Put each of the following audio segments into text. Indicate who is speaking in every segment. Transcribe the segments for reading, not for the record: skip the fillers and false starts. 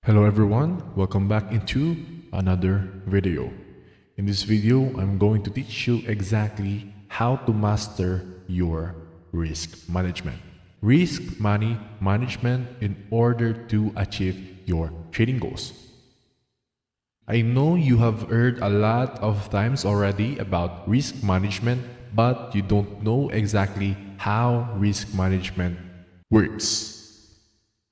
Speaker 1: Hello everyone, welcome back into another video. In this video, I'm going to teach you exactly how to master your risk management. Risk money management in order to achieve your trading goals. I know you have heard a lot of times already about risk management, but you don't know exactly how risk management works.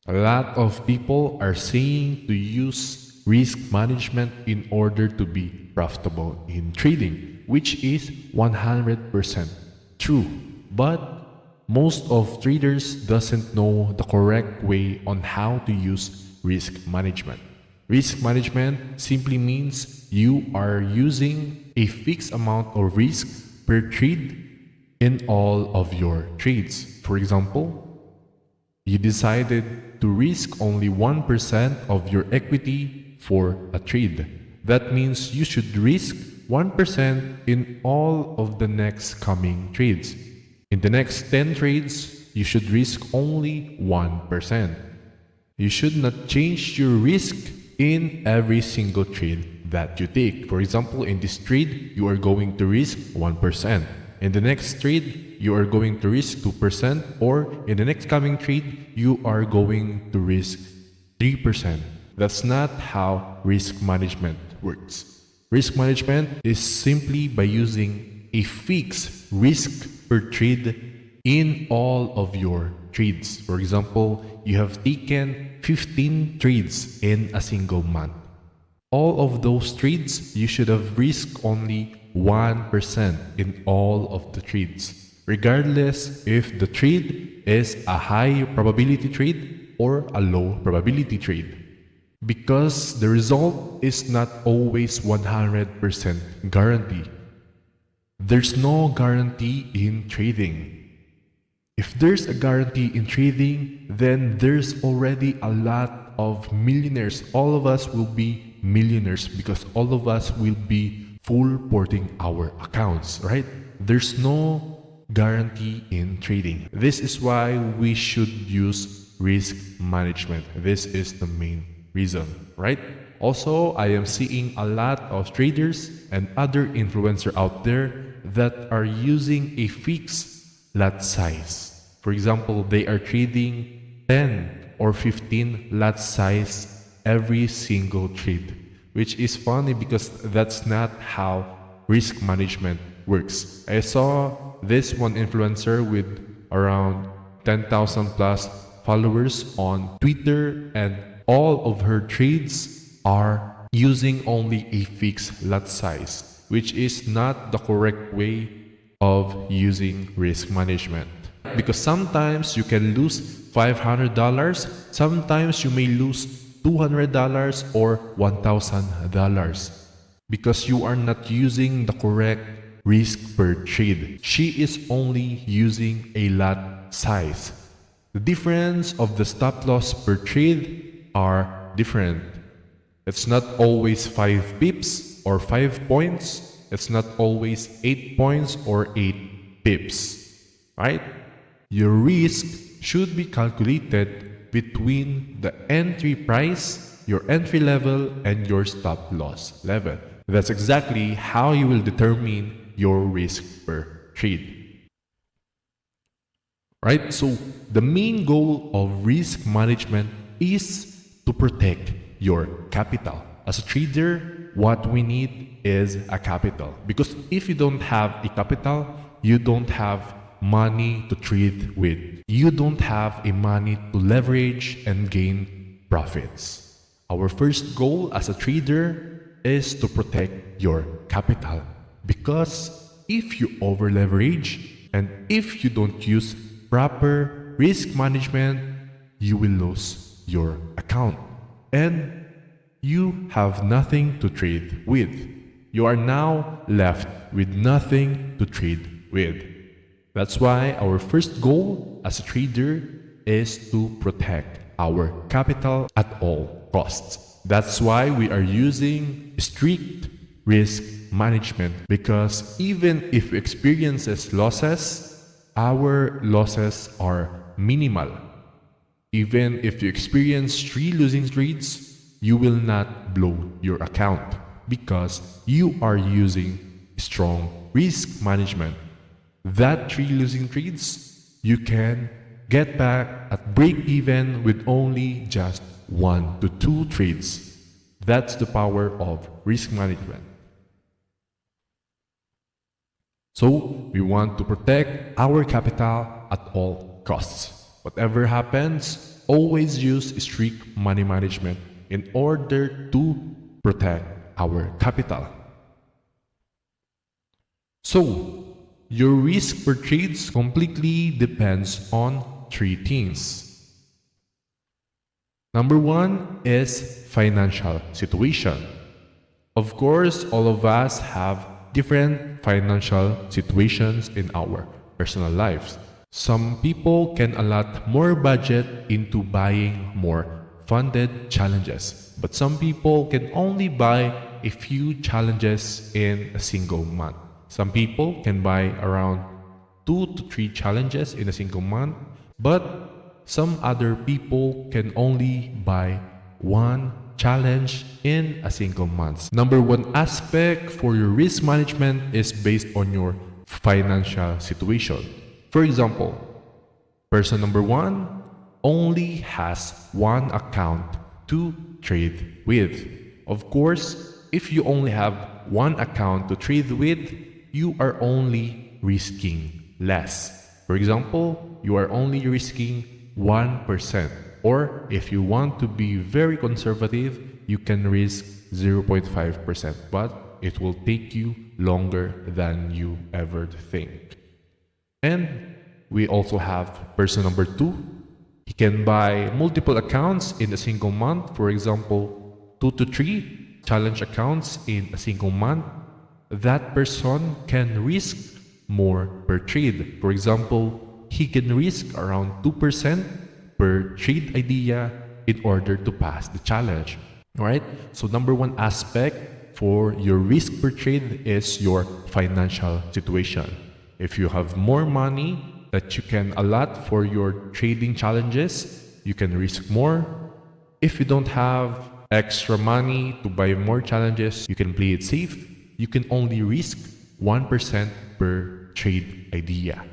Speaker 1: A lot of people are saying to use risk management in order to be profitable in trading, which is 100% true. But most of traders doesn't know the correct way on how to use risk management. Risk management simply means you are using a fixed amount of risk per trade in all of your trades. For example, you decided to risk only 1% of your equity for a trade. That means you should risk 1% in all of the next coming trades. In the next 10 trades, you should risk only 1%. You should not change your risk in every single trade that you take. For example, in this trade, you are going to risk 1%. In the next trade, you are going to risk 2%, or in the next coming trade, you are going to risk 3%. That's not how risk management works. Risk management is simply by using a fixed risk per trade in all of your trades. For example, you have taken 15 trades in a single month. All of those trades, you should have risked only 1% in all of the trades, regardless if the trade is a high probability trade or a low probability trade. Because the result is not always 100% guarantee. There's no guarantee in trading. If there's a guarantee in trading, then there's already a lot of millionaires. All of us will be millionaires because all of us will be full porting our accounts, right? There's no guarantee in trading. This is why we should use risk management. This is the main reason, right? Also, I am seeing a lot of traders and other influencers out there that are using a fixed lot size. For example, they are trading 10 or 15 lot size every single trade, which is funny because that's not how risk management works. I saw this one influencer with around 10,000 plus followers on Twitter, and all of her trades are using only a fixed lot size, which is not the correct way of using risk management. Because sometimes you can lose $500, sometimes you may lose $200 or $1,000 because you are not using the correct risk per trade. She is only using a lot size. The difference of the stop loss per trade are different. It's not always 5 pips or 5 points. It's not always 8 points or 8 pips, right? Your risk should be calculated between the entry price, your entry level, and your stop loss level. That's exactly how you will determine your risk per trade. Right? So, the main goal of risk management is to protect your capital. As a trader, what we need is a capital. Because if you don't have a capital, you don't have money to trade with. You don't have a money to leverage and gain profits. Our first goal as a trader is to protect your capital. Because if you over leverage and if you don't use proper risk management, you will lose your account and you have nothing to trade with. You are now left with nothing to trade with. That's why our first goal as a trader is to protect our capital at all costs. That's why we are using strict risk management, because even if we experience losses, our losses are minimal. Even if you experience 3 losing trades, you will not blow your account because you are using strong risk management. That 3 losing trades, you can get back at break even with only just 1 to 2 trades. That's the power of risk management. So we want to protect our capital at all costs. Whatever happens, always use strict money management in order to protect our capital. So, your risk per trades completely depends on 3 things. Number 1 is financial situation. Of course, all of us have different financial situations in our personal lives. Some people can allot more budget into buying more funded challenges, but some people can only buy a few challenges in a single month. Some people can buy around 2 to 3 challenges in a single month, but some other people can only buy 1 challenge in a single month. Number 1 aspect for your risk management is based on your financial situation. For example, person number 1 only has 1 account to trade with. Of course, if you only have 1 account to trade with, you are only risking less. For example, you are only risking 1%. Or if you want to be very conservative, you can risk 0.5%, but it will take you longer than you ever think. And we also have person number 2. He can buy multiple accounts in a single month. For example, 2 to 3 challenge accounts in a single month. That person can risk more per trade. For example, he can risk around 2% per trade idea in order to pass the challenge. Alright? So number 1 aspect for your risk per trade is your financial situation. If you have more money that you can allot for your trading challenges, you can risk more. If you don't have extra money to buy more challenges, you can play it safe. You can only risk 1% per trade idea.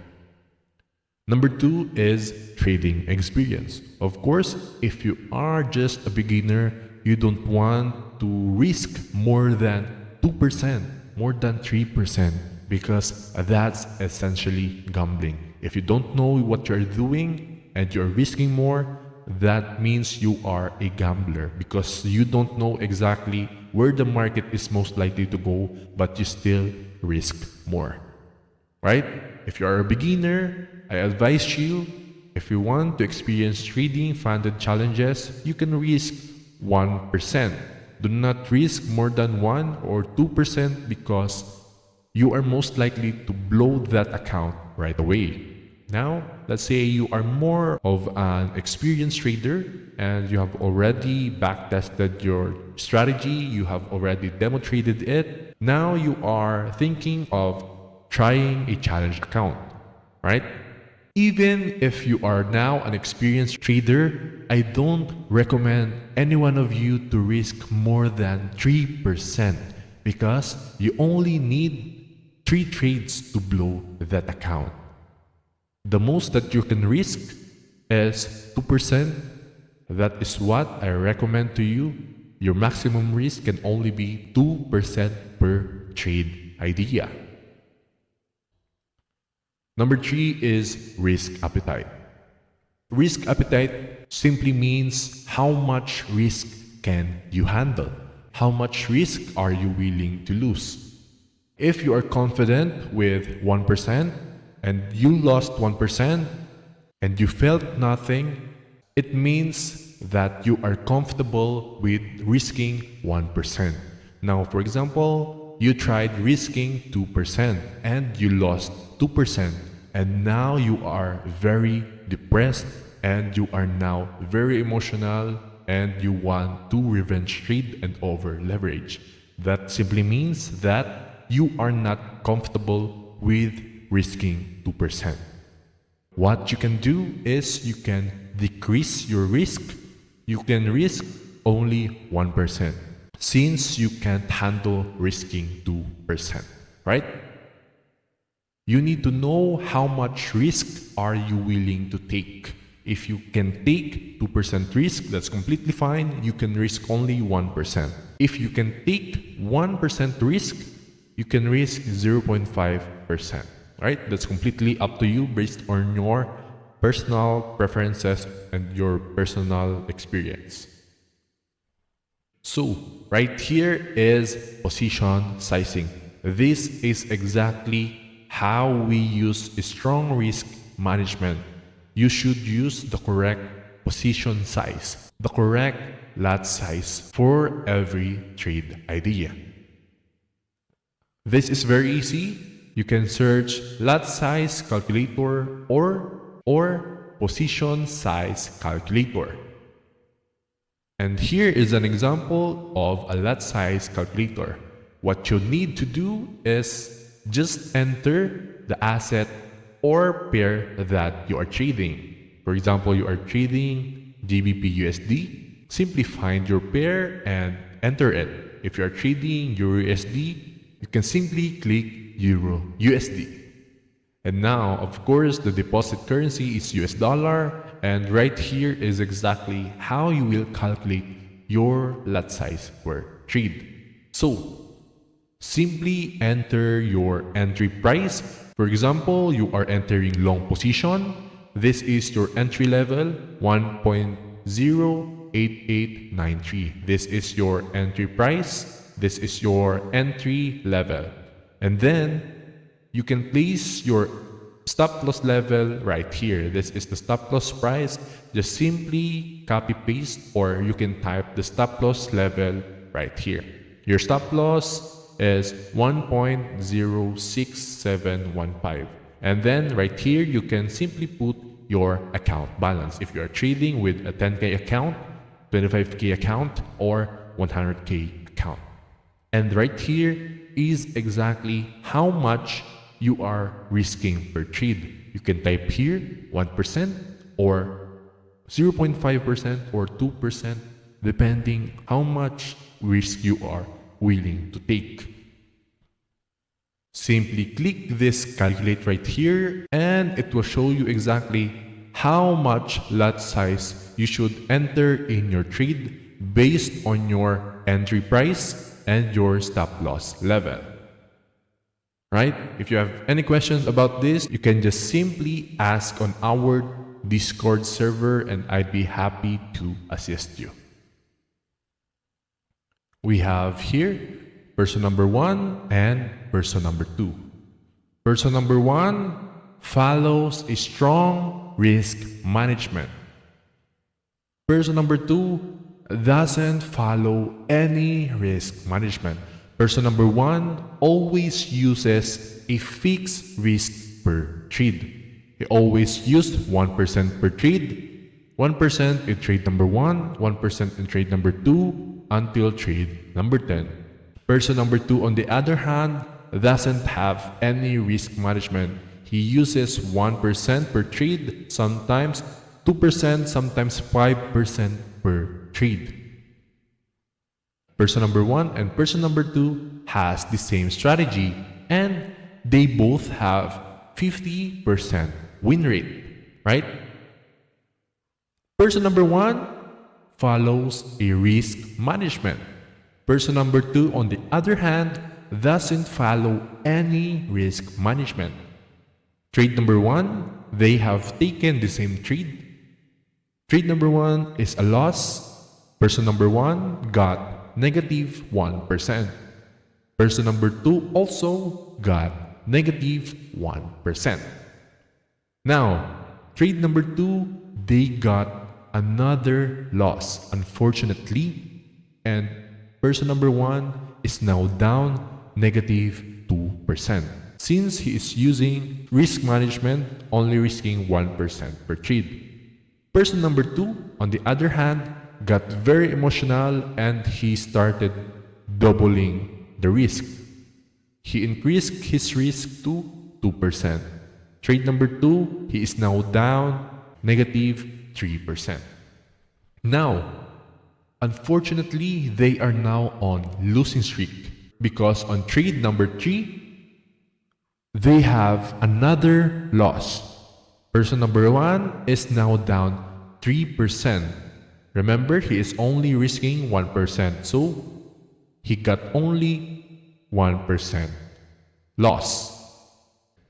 Speaker 1: Number 2 is trading experience. Of course, if you are just a beginner, you don't want to risk more than 2%, more than 3%, because that's essentially gambling. If you don't know what you're doing and you're risking more, that means you are a gambler because you don't know exactly where the market is most likely to go, but you still risk more. Right? If you are a beginner, I advise you, if you want to experience trading funded challenges, you can risk 1%. Do not risk more than 1 or 2% because you are most likely to blow that account right away. Now, let's say you are more of an experienced trader and you have already backtested your strategy, you have already demonstrated it. Now you are thinking of trying a challenge account, right? Even if you are now an experienced trader, I don't recommend any one of you to risk more than 3% because you only need 3 trades to blow that account. The most that you can risk is 2%. That is what I recommend to you. Your maximum risk can only be 2% per trade idea. Number 3 is risk appetite. Risk appetite simply means how much risk can you handle? How much risk are you willing to lose? If you are confident with 1% and you lost 1% and you felt nothing, it means that you are comfortable with risking 1%. Now, for example, you tried risking 2% and you lost 2%, and now you are very depressed and you are now very emotional and you want to revenge trade and over leverage. That simply means that you are not comfortable with risking 2%. What you can do is you can decrease your risk. You can risk only 1%, since you can't handle risking 2%, right? You need to know how much risk are you willing to take. If you can take 2% risk, that's completely fine. You can risk only 1%. If you can take 1% risk, you can risk 0.5%, right? That's completely up to you based on your personal preferences and your personal experience. So, right here is position sizing. This is exactly how we use strong risk management. You should use the correct position size, the correct lot size for every trade idea. This is very easy. You can search lot size calculator or position size calculator. And here is an example of a lot size calculator. What you need to do is just enter the asset or pair that you are trading. For example, you are trading GBP USD. Simply find your pair and enter it. If you are trading Euro USD, you can simply click Euro USD. And now, of course, the deposit currency is US dollar, and right here is exactly how you will calculate your lot size per trade. So, simply enter your entry price. For example, you are entering long position. This is your entry level, 1.08893. This is your entry price. This is your entry level. And then you can place your stop loss level right here. This is the stop loss price. Just simply copy paste, or you can type the stop loss level right here. Your stop loss is 1.06715. And then right here, you can simply put your account balance. If you are trading with a 10K account, 25K account, or 100K account. And right here is exactly how much you are risking per trade. You can type here 1% or 0.5% or 2%, depending how much risk you are willing to take. Simply click this calculate right here, and it will show you exactly how much lot size you should enter in your trade based on your entry price and your stop loss level. Right? If you have any questions about this, you can just simply ask on our Discord server, and I'd be happy to assist you. We have here person number 1 and person number 2. Person number 1 follows a strong risk management. Person number 2 doesn't follow any risk management. Person number 1 always uses a fixed risk per trade. He always used 1% per trade, 1% in trade number 1, 1% in trade number 2, until trade number 10. Person number 2, on the other hand, doesn't have any risk management. He uses 1% per trade, sometimes 2%, sometimes 5% per trade. Person number 1 and person number 2 has the same strategy, and they both have 50% win rate, right? Person number 1 follows a risk management. Person number 2, on the other hand, doesn't follow any risk management. Trade number 1, they have taken the same trade. Trade number 1 is a loss. Person number 1 got negative 1%. Person number 2 also got negative 1%. Now, trade number 2, they got another loss, unfortunately, and person number 1 is now down negative 2%. Since he is using risk management, only risking 1% per trade. Person number 2, on the other hand, got very emotional and he started doubling the risk. He increased his risk to 2%. Trade number 2, he is now down negative 3%. Now, Unfortunately, they are now on losing streak because on trade number 3, they have another loss. Person number 1 is now down 3%. Remember, he is only risking 1%, so he got only 1% loss.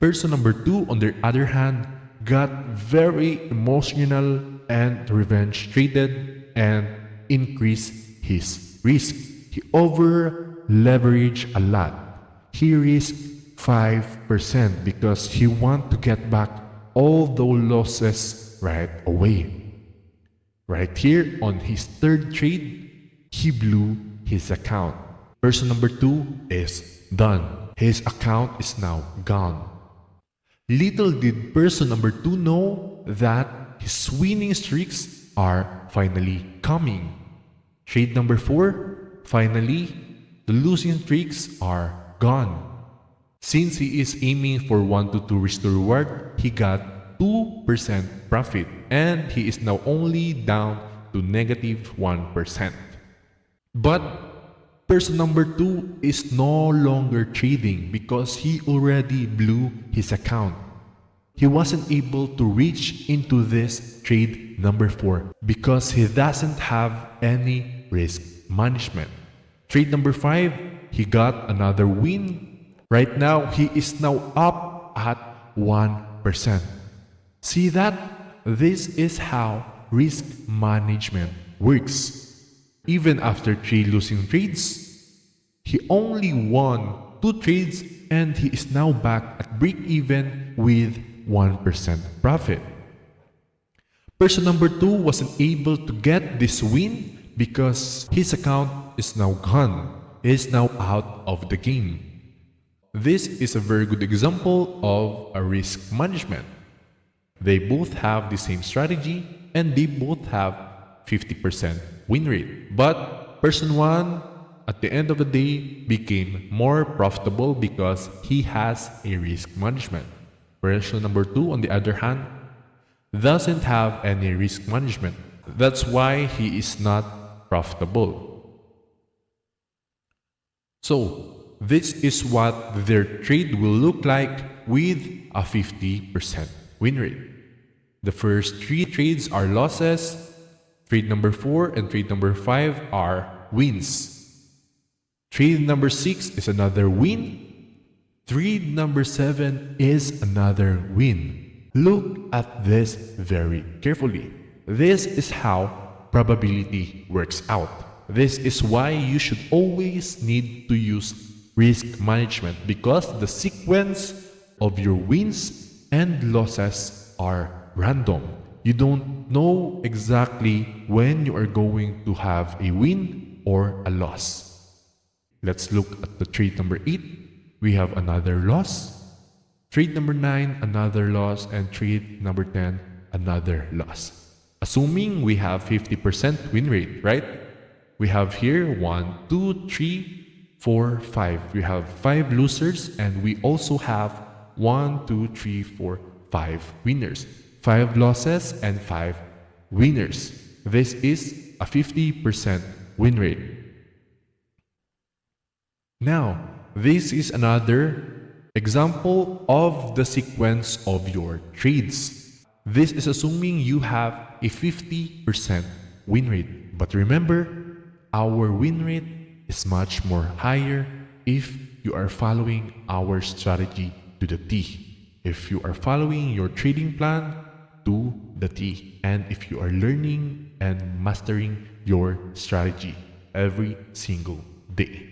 Speaker 1: Person number 2, on the other hand, got very emotional and revenge traded and increased his risk. He over leveraged a lot. He risked 5% because he want to get back all those losses right away. Right here on his third trade, he blew his account. Person number 2 is done. His account is now gone. Little did person number 2 know that his winning streaks are finally coming. Trade number 4, finally, the losing streaks are gone. Since he is aiming for 1 to 2 risk to reward, he got 2% profit and he is now only down to negative 1%. But person number 2 is no longer trading because he already blew his account. He wasn't able to reach into this trade number 4 because he doesn't have any risk management. Trade number 5, he got another win. Right now, he is now up at 1%. See that? This is how risk management works. Even after 3 losing trades, he only won 2 trades and he is now back at break even with 1% profit. Person number 2 wasn't able to get this win because his account is now gone. He is now out of the game. This is a very good example of a risk management. They both have the same strategy and they both have 50% win rate. But person 1 at the end of the day became more profitable because he has a risk management. Person number 2 on the other hand doesn't have any risk management. That's why he is not profitable. So, this is what their trade will look like with a 50% win rate. The first 3 trades are losses, trade number 4 and trade number 5 are wins. Trade number 6 is another win. Trade number 7 is another win. Look at this very carefully. This is how probability works out. This is why you should always need to use risk management because the sequence of your wins and losses are random. You don't know exactly when you are going to have a win or a loss. Let's look at the trade number 8. We have another loss. Trade number 9, another loss, and trade number 10, another loss. Assuming we have 50% win rate, right? We have here 1, 2, 3, 4, 5. We have 5 losers and we also have 1, 2, 3, 4, 5 winners. 5 losses and 5 winners. This is a 50% win rate. Now, this is another example of the sequence of your trades. This is assuming you have a 50% win rate. But remember, our win rate is much more higher if you are following our strategy to the T. If you are following your trading plan to the T. And if you are learning and mastering your strategy every single day.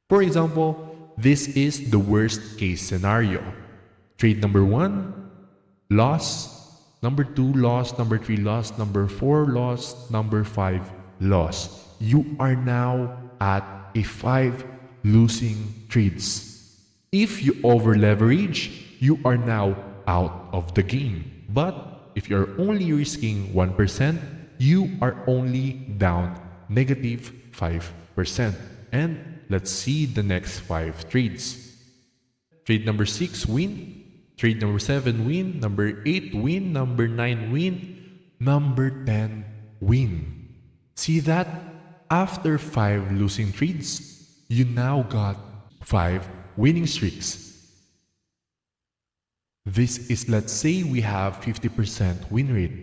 Speaker 1: For example, this is the worst case scenario. Trade number 1, loss. Number 2, loss. Number 3, loss. Number 4, loss. Number 5, loss. You are now at a 5 losing trades. If you over leverage, you are now out of the game. But if you're only risking 1%, you are only down negative 5%. And let's see the next 5 trades. Trade number 6, win. Trade number 7, win. Number 8, win. Number 9, win. Number 10, win. See that? After 5 losing trades, you now got 5 winning streaks. This is, let's say we have 50% win rate,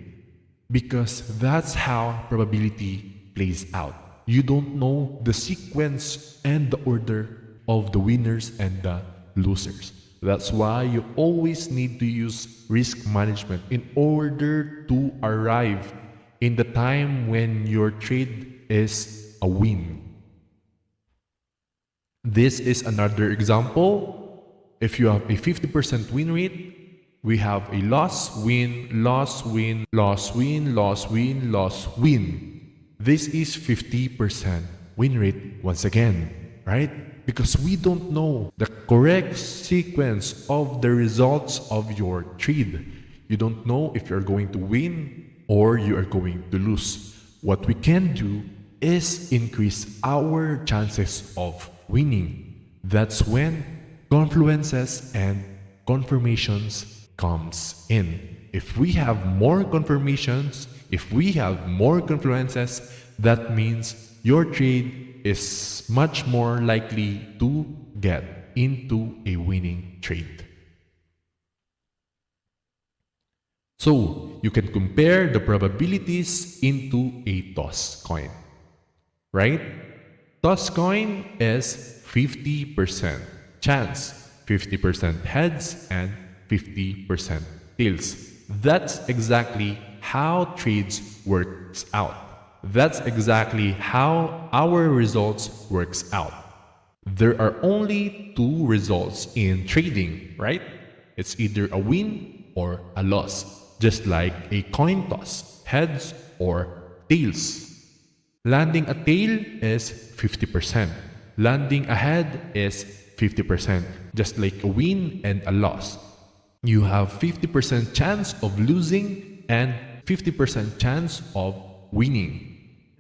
Speaker 1: because that's how probability plays out. You don't know the sequence and the order of the winners and the losers. That's why you always need to use risk management in order to arrive in the time when your trade is a win. This is another example. If you have a 50% win rate, we have a loss, win, loss, win, loss, win, loss, win, loss, win. This is 50% win rate once again, right? Because we don't know the correct sequence of the results of your trade. You don't know if you're going to win or you are going to lose. What we can do is increase our chances of winning. That's when confluences and confirmations comes in. If we have more confirmations, if we have more confluences, that means your trade is much more likely to get into a winning trade. So you can compare the probabilities into a toss coin, right? Toss coin is 50% chance, 50% heads and 50% tails. That's exactly how trades works out. That's exactly how our results works out. There are only 2 results in trading, right? It's either a win or a loss, just like a coin toss, heads or tails. Landing a tail is 50%. Landing a head is 50%, just like a win and a loss. You have 50% chance of losing and 50% chance of winning.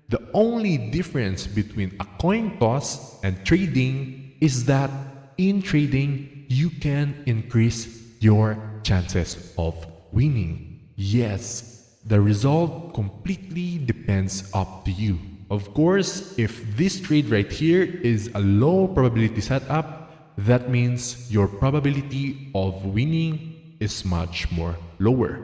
Speaker 1: The only difference between a coin toss and trading is that in trading, you can increase your chances of winning. Yes, the result completely depends up to you. Of course, if this trade right here is a low probability setup, that means your probability of winning is much more lower.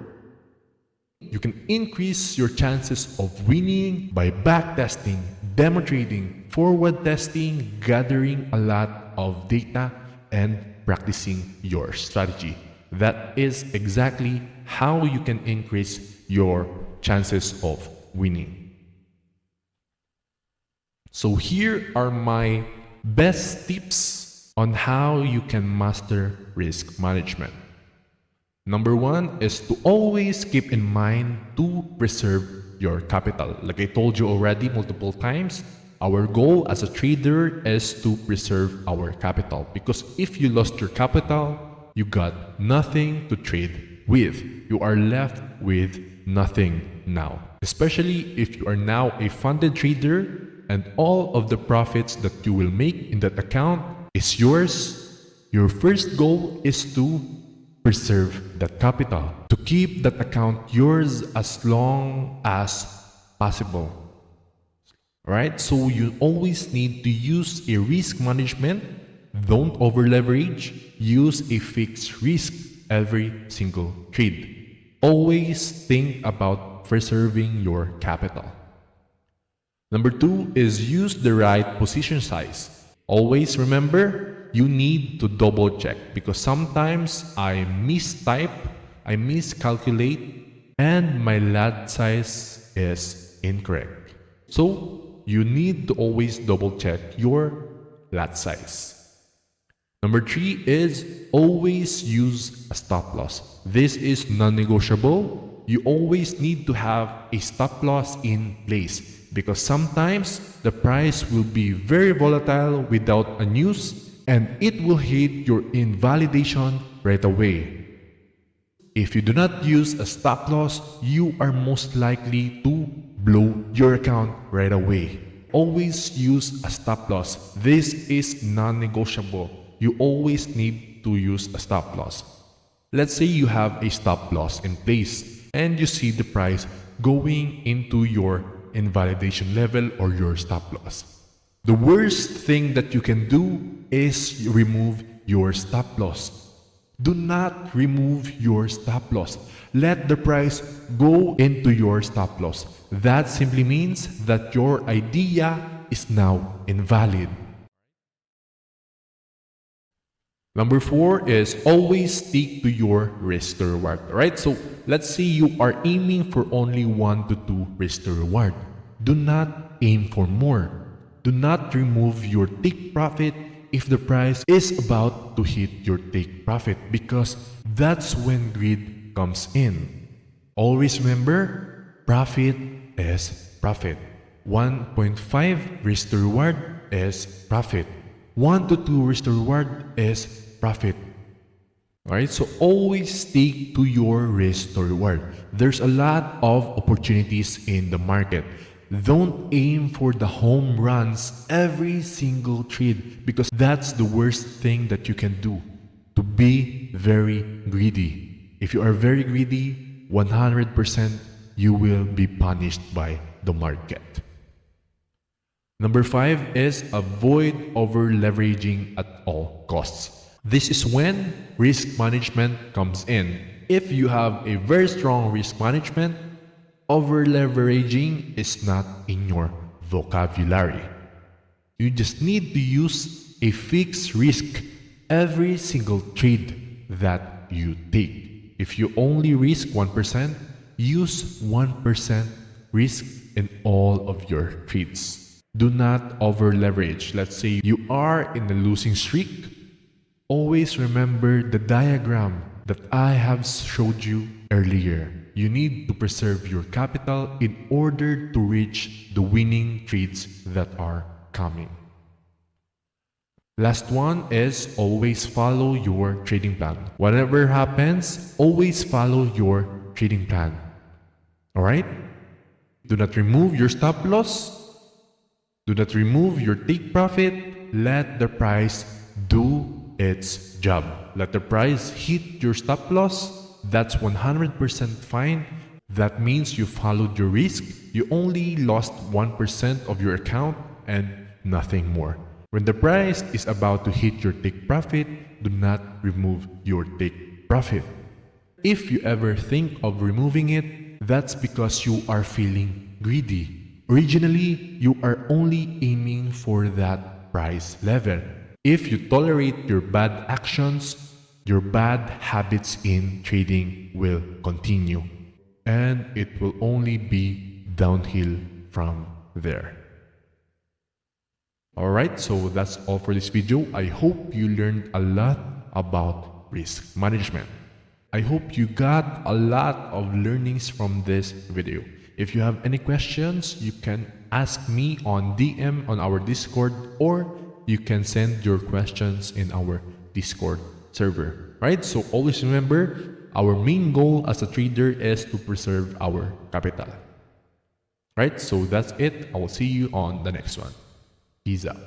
Speaker 1: You can increase your chances of winning by backtesting, demo trading, forward testing, gathering a lot of data, and practicing your strategy. That is exactly how you can increase your chances of winning. So here are my best tips on how you can master risk management. Number 1 is to always keep in mind to preserve your capital. Like I told you already multiple times, our goal as a trader is to preserve our capital, because if you lost your capital, you got nothing to trade with. You are left with nothing now. Especially if you are now a funded trader and all of the profits that you will make in that account is yours, your first goal is to preserve that capital, to keep that account yours as long as possible. Right? So you always need to use a risk management. Don't over leverage. Use a fixed risk every single trade. Always think about preserving your capital. Number 2 is use the right position size. Always remember, you need to double check, because sometimes I mistype, I miscalculate, and my lot size is incorrect. So you need to always double check your lot size. Number 3 is always use a stop loss. This is non-negotiable. You always need to have a stop loss in place, because sometimes the price will be very volatile without a news and it will hit your invalidation right away. If you do not use a stop loss, you are most likely to blow your account right away. Always use a stop loss. This is non-negotiable. You always need to use a stop loss. Let's say you have a stop loss in place and you see the price going into your invalidation level or your stop loss. The worst thing that you can do is remove your stop loss. Do not remove your stop loss. Let the price go into your stop loss. That simply means that your idea is now invalid. Number 4 is always stick to your risk to reward. Alright, so let's say you are aiming for only 1 to 2 risk to reward. Do not aim for more. Do not remove your take profit if the price is about to hit your take profit, because that's when greed comes in. Always remember, profit is profit. 1.5 risk to reward is profit. 1 to 2 risk to reward is profit. Alright, so always stick to your risk to reward. There's a lot of opportunities in the market. Don't aim for the home runs every single trade, because that's the worst thing that you can do, to be very greedy. If you are very greedy, 100% you will be punished by the market. Number 5 is avoid over leveraging at all costs. This is when risk management comes in. If you have a very strong risk management, over leveraging is not in your vocabulary. You just need to use a fixed risk every single trade that you take. If you only risk 1%, use 1% risk in all of your trades. Do not over leverage. Let's say you are in a losing streak. Always remember the diagram that I have showed you earlier. You need to preserve your capital in order to reach the winning trades that are coming. Last one is always follow your trading plan. Whatever happens, always follow your trading plan. Alright? Do not remove your stop loss. Do not remove your take profit. Let the price do its job. Let the price hit your stop loss. That's 100% fine. That means you followed your risk. You only lost 1% of your account and nothing more. When the price is about to hit your take profit, do not remove your take profit. If you ever think of removing it, that's because you are feeling greedy. Originally, you are only aiming for that price level. If you tolerate your bad actions, your bad habits in trading will continue, and it will only be downhill from there. Alright, so that's all for this video. I hope you learned a lot about risk management. I hope you got a lot of learnings from this video. If you have any questions, you can ask me on DM on our Discord, or you can send your questions in our Discord server. Right? So always remember, our main goal as a trader is to preserve our capital. Right? So that's it. I will see you on the next one. Peace out.